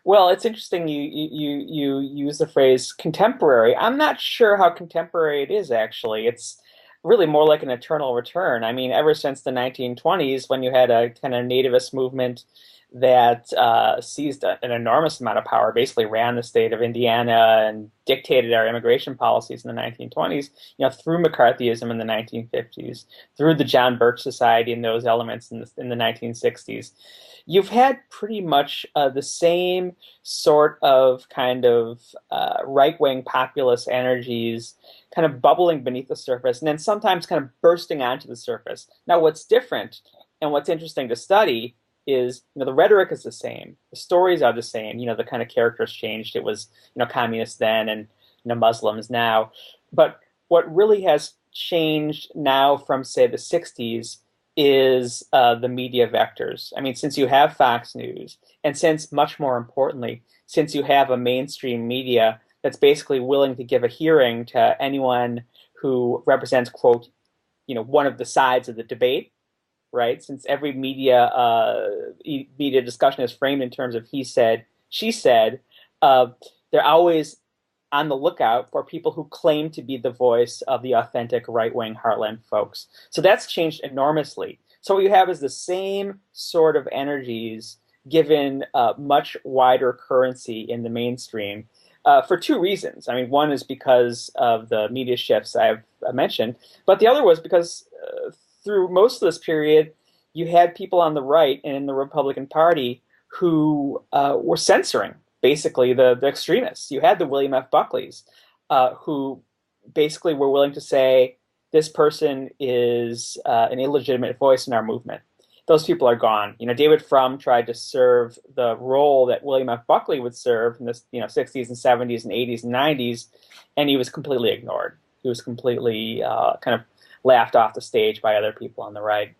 Well, it's interesting you use the phrase contemporary. I'm not sure how contemporary it is actually. It's really more like an eternal return. I mean, ever since the 1920s, when you had a kind of nativist movement that seized an enormous amount of power, basically ran the state of Indiana and dictated our immigration policies in the 1920s, through McCarthyism in the 1950s, through the John Birch Society and those elements in the 1960s. You've had pretty much the same sort of kind of right-wing populist energies kind of bubbling beneath the surface and then sometimes kind of bursting onto the surface. Now, what's different and what's interesting to study is, the rhetoric is the same, the stories are the same, the kind of characters changed. It was, communists then and, Muslims now. But what really has changed now from, say, the 60s is the media vectors. I mean, since you have Fox News, and since, much more importantly, since you have a mainstream media that's basically willing to give a hearing to anyone who represents, quote, one of the sides of the debate, right? Since every media discussion is framed in terms of he said, she said, they're always on the lookout for people who claim to be the voice of the authentic right-wing heartland folks. So that's changed enormously. So what you have is the same sort of energies given much wider currency in the mainstream for two reasons. I mean, one is because of the media shifts I've mentioned, but the other was because through most of this period, you had people on the right and in the Republican Party who were censoring basically the extremists. You had the William F. Buckleys who basically were willing to say this person is an illegitimate voice in our movement. Those people are gone. David Frum tried to serve the role that William F. Buckley would serve in the 60s and 70s and 80s and 90s, and he was completely ignored. He was completely kind of laughed off the stage by other people on the right.